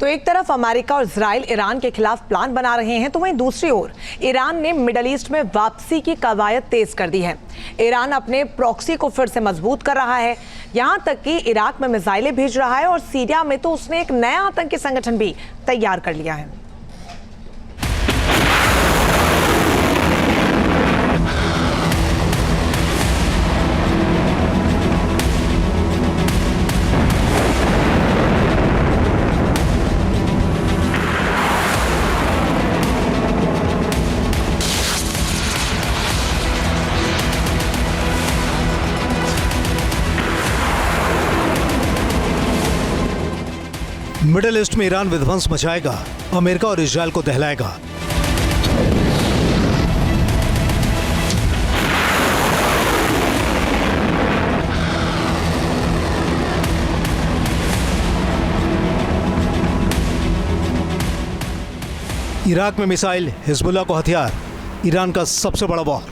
तो एक तरफ अमेरिका और इजराइल ईरान के खिलाफ प्लान बना रहे हैं, तो वहीं दूसरी ओर ईरान ने मिडल ईस्ट में वापसी की कवायद तेज कर दी है। ईरान अपने प्रॉक्सी को फिर से मजबूत कर रहा है, यहां तक कि इराक में मिसाइलें भेज रहा है और सीरिया में तो उसने एक नया आतंकी संगठन भी तैयार कर लिया है। मिडिल ईस्ट में ईरान विध्वंस मचाएगा, अमेरिका और इजराइल को दहलाएगा। इराक में मिसाइल, हिजबुल्लाह को हथियार, ईरान का सबसे बड़ा वॉर।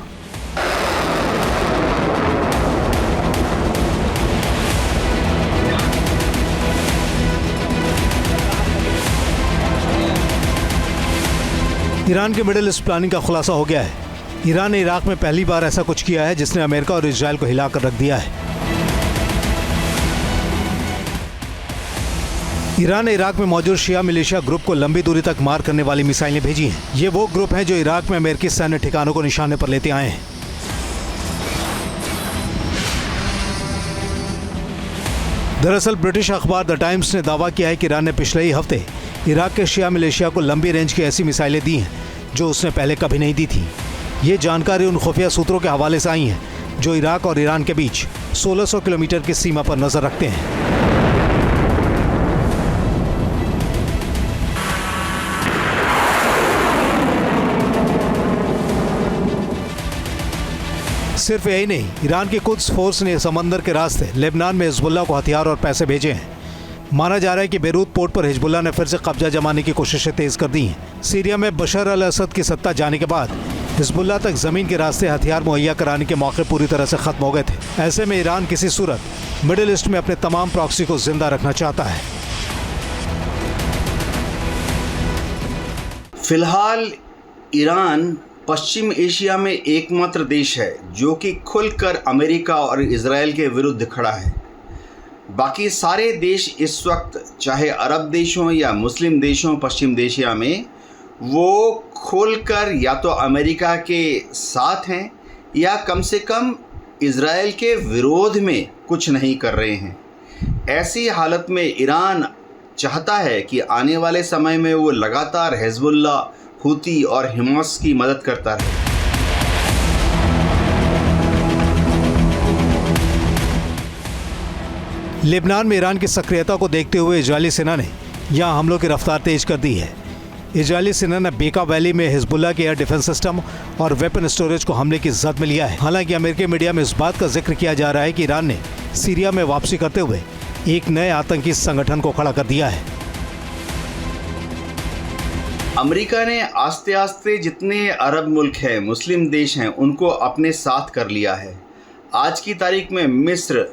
ईरान के मिडिल ईस्ट प्लानिंग का खुलासा हो गया है। ईरान ने इराक में पहली बार ऐसा कुछ किया है जिसने अमेरिका और इजराइल को हिलाकर रख दिया है। ईरान ने इराक में मौजूद शिया मिलिशिया ग्रुप को लंबी दूरी तक मार करने वाली मिसाइलें भेजी हैं। ये वो ग्रुप हैं जो इराक में अमेरिकी सैन्य ठिकानों को निशाने पर लेते आए हैं। दरअसल ब्रिटिश अखबार द टाइम्स ने दावा किया है कि ईरान ने पिछले ही हफ्ते इराक के शिया मिलिशिया को लंबी रेंज की ऐसी मिसाइलें दी हैं जो उसने पहले कभी नहीं दी थी। ये जानकारी उन खुफिया सूत्रों के हवाले से आई है जो इराक और ईरान के बीच 1600 किलोमीटर की सीमा पर नजर रखते हैं। सिर्फ यही नहीं, ईरान की कुद्स फोर्स ने समंदर के रास्ते लेबनान में हिजबुल्लाह को हथियार और पैसे भेजे हैं। माना जा रहा है कि बेरूत पोर्ट पर हिजबुल्लाह ने फिर से कब्जा जमाने की कोशिशें तेज कर दी हैं। सीरिया में बशर अल असद की सत्ता जाने के बाद हिजबुल्लाह तक जमीन के रास्ते हथियार मुहैया कराने के मौके पूरी तरह से खत्म हो गए थे। ऐसे में ईरान किसी सूरत मिडिल ईस्ट में अपने तमाम प्रॉक्सी को जिंदा रखना चाहता है। फिलहाल ईरान पश्चिम एशिया में एकमात्र देश है जो कि खुलकर अमेरिका और इजराइल के विरुद्ध खड़ा है। बाकी सारे देश इस वक्त, चाहे अरब देश हों या मुस्लिम देश हों पश्चिम एशिया में, वो खोलकर या तो अमेरिका के साथ हैं या कम से कम इजराइल के विरोध में कुछ नहीं कर रहे हैं। ऐसी हालत में ईरान चाहता है कि आने वाले समय में वो लगातार हिजबुल्लाह, हुती और हमास की मदद करता रहे। लेबनान में ईरान की सक्रियता को देखते हुए इजरायली सेना ने यहां हमलों की रफ्तार तेज कर दी है। इजरायली सेना ने बेका वैली में हिजबुल्लाह के एयर डिफेंस सिस्टम और वेपन स्टोरेज को हमले की जद में लिया है। हालांकि अमेरिकी मीडिया में इस बात का जिक्र किया जा रहा है कि ईरान ने सीरिया में वापसी करते हुए एक नए आतंकी संगठन को खड़ा कर दिया है। अमेरिका ने आस्ते आस्ते जितने अरब मुल्क हैं, मुस्लिम देश हैं, उनको अपने साथ कर लिया है। आज की तारीख में मिस्र,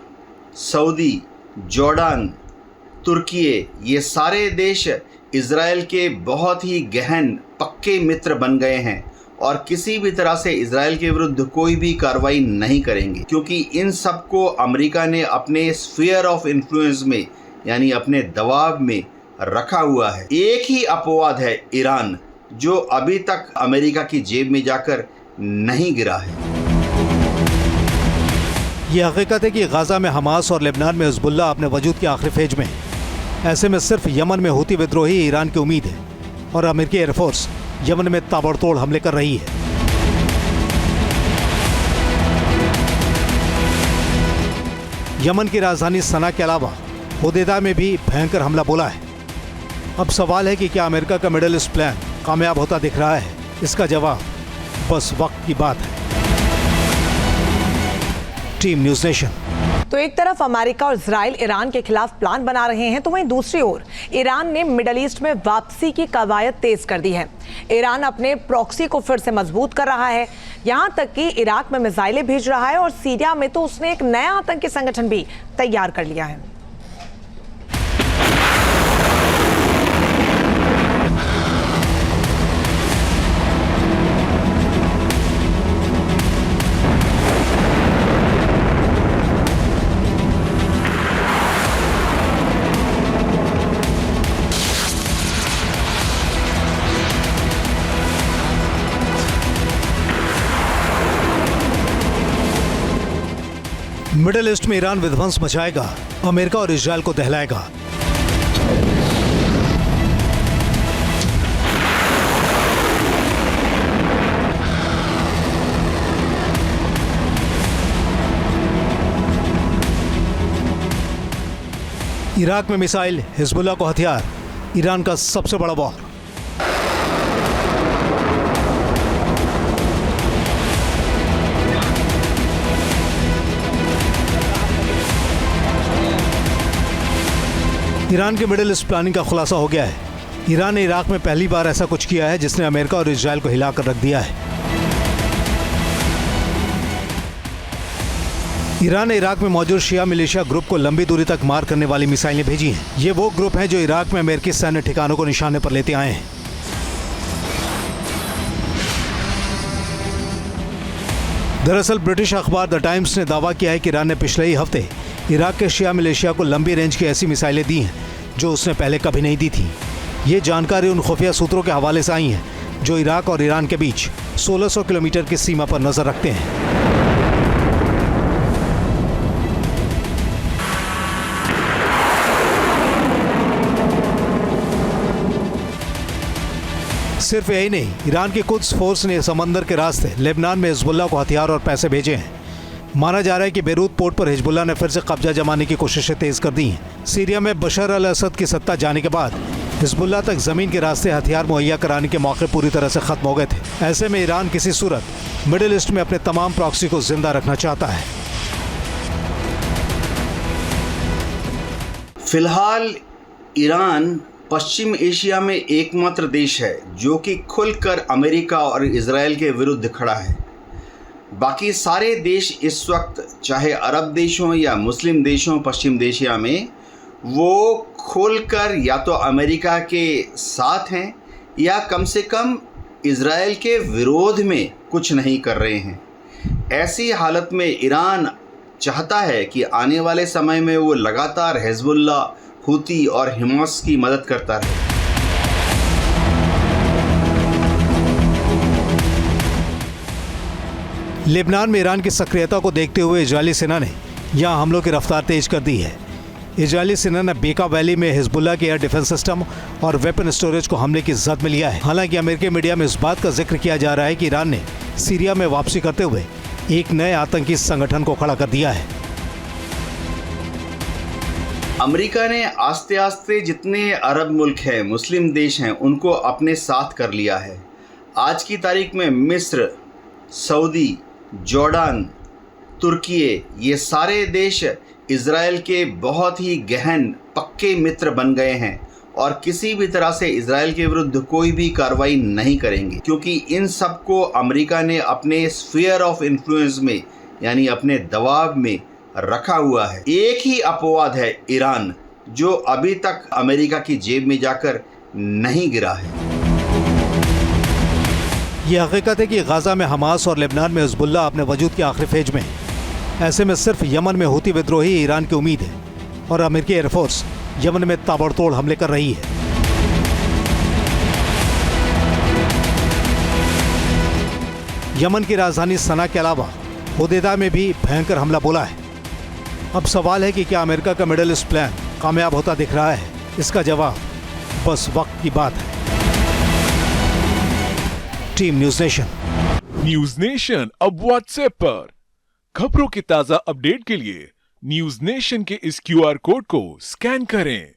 सऊदी, जॉर्डन, तुर्की, ये सारे देश इजराइल के बहुत ही गहन पक्के मित्र बन गए हैं और किसी भी तरह से इजराइल के विरुद्ध कोई भी कार्रवाई नहीं करेंगे, क्योंकि इन सबको अमेरिका ने अपने स्फीयर ऑफ इन्फ्लुएंस में, यानी अपने दबाव में रखा हुआ है। एक ही अपवाद है ईरान, जो अभी तक अमेरिका की जेब में जाकर नहीं गिरा है। ये हकीकत है कि गाजा में हमास और लेबनान में हिजबुल्लाह अपने वजूद के आखिरी फेज में। ऐसे में सिर्फ यमन में हुती विद्रोही ईरान की उम्मीद है और अमेरिकी एयरफोर्स यमन में ताबड़तोड़ हमले कर रही है। यमन की राजधानी सना के अलावा हुदैदा में भी भयंकर हमला बोला है। अब सवाल है कि क्या अमेरिका का मिडिल ईस्ट प्लान कामयाब होता दिख रहा है? इसका जवाब बस वक्त की बात है। Team news nation. तो एक तरफ अमेरिका और इजराइल ईरान के खिलाफ प्लान बना रहे हैं, तो वहीं दूसरी ओर ईरान ने मिडल ईस्ट में वापसी की कवायद तेज कर दी है। ईरान अपने प्रॉक्सी को फिर से मजबूत कर रहा है, यहां तक कि इराक में मिसाइलें भेज रहा है और सीरिया में तो उसने एक नया आतंकी संगठन भी तैयार कर लिया है। मिडिल ईस्ट में ईरान विध्वंस मचाएगा, अमेरिका और इजरायल को दहलाएगा। इराक में मिसाइल, हिजबुल्लाह को हथियार, ईरान का सबसे बड़ा वॉर। ईरान के मिडिल ईस्ट प्लानिंग का खुलासा हो गया है। ईरान ने इराक में पहली बार ऐसा कुछ किया है जिसने अमेरिका और इजरायल को हिलाकर रख दिया है। ईरान ने इराक में मौजूद शिया मिलिशिया ग्रुप को लंबी दूरी तक मार करने वाली मिसाइलें भेजी हैं। ये वो ग्रुप हैं जो इराक में अमेरिकी सैन्य ठिकानों को निशाने पर लेते आए हैं। दरअसल ब्रिटिश अखबार द टाइम्स ने दावा किया है कि ईरान ने पिछले ही हफ्ते इराक के शिया मिलिशिया को लंबी रेंज की ऐसी मिसाइलें दी हैं जो उसने पहले कभी नहीं दी थी। ये जानकारी उन खुफिया सूत्रों के हवाले से आई है जो इराक और ईरान के बीच 1600 किलोमीटर की सीमा पर नजर रखते हैं। सिर्फ यही नहीं, ईरान की कुद्स फोर्स ने समंदर के रास्ते लेबनान में हिजबुल्लाह को हथियार और पैसे भेजे हैं। माना जा रहा है कि बेरूत पोर्ट पर हिजबुल्लाह ने फिर से कब्जा जमाने की कोशिशें तेज कर दी हैं। सीरिया में बशर अल असद की सत्ता जाने के बाद हिजबुल्लाह तक जमीन के रास्ते हथियार मुहैया कराने के मौके पूरी तरह से खत्म हो गए थे। ऐसे में ईरान किसी सूरत मिडिल ईस्ट में अपने तमाम प्रॉक्सी को जिंदा रखना चाहता है। फिलहाल ईरान पश्चिम एशिया में एकमात्र देश है जो कि खुलकर अमेरिका और इजरायल के विरुद्ध खड़ा है। बाकी सारे देश इस वक्त चाहे अरब देश हों या मुस्लिम देश हों पश्चिम एशिया में, वो खुलकर या तो अमेरिका के साथ हैं या कम से कम इजरायल के विरोध में कुछ नहीं कर रहे हैं। ऐसी हालत में ईरान चाहता है कि आने वाले समय में वो लगातार हिजबुल्लाह, हुती और हमास की मदद करता रहे। लेबनान में ईरान की सक्रियता को देखते हुए इजरायली सेना ने यहां हमलों की रफ्तार तेज कर दी है। इजरायली सेना ने बेका वैली में हिजबुल्लाह के एयर डिफेंस सिस्टम और वेपन स्टोरेज को हमले की जद में लिया है। हालांकि अमेरिकी मीडिया में इस बात का जिक्र किया जा रहा है कि ईरान ने सीरिया में वापसी करते हुए एक नए आतंकी संगठन को खड़ा कर दिया है। अमेरिका ने आस्ते आस्ते जितने अरब मुल्क हैं, मुस्लिम देश हैं, उनको अपने साथ कर लिया है। आज की तारीख में मिस्र, सऊदी, जॉर्डन, तुर्की, ये सारे देश इजरायल के बहुत ही गहन पक्के मित्र बन गए हैं और किसी भी तरह से इजरायल के विरुद्ध कोई भी कार्रवाई नहीं करेंगे, क्योंकि इन सब को अमेरिका ने अपने स्फीयर ऑफ इन्फ्लुएंस में यानी अपने दबाव में रखा हुआ है। एक ही अपवाद है ईरान, जो अभी तक अमेरिका की जेब में जाकर नहीं गिरा है। ये हकीकत है कि गाजा में हमास और लेबनान में हिजबुल्लाह अपने वजूद के आखिरी फेज में है। ऐसे में सिर्फ यमन में हुती विद्रोही ईरान की उम्मीद है और अमेरिकी एयरफोर्स यमन में ताबड़तोड़ हमले कर रही है। यमन की राजधानी सना के अलावा हुदैदा में भी भयंकर हमला बोला है। अब सवाल है कि क्या अमेरिका का मिडिल ईस्ट प्लान कामयाब होता दिख रहा है? इसका जवाब बस वक्त की बात है। Team news nation. News nation अब व्हाट्सएप पर खबरों की ताजा अपडेट के लिए न्यूज़ नेशन के इस QR कोड को स्कैन करें।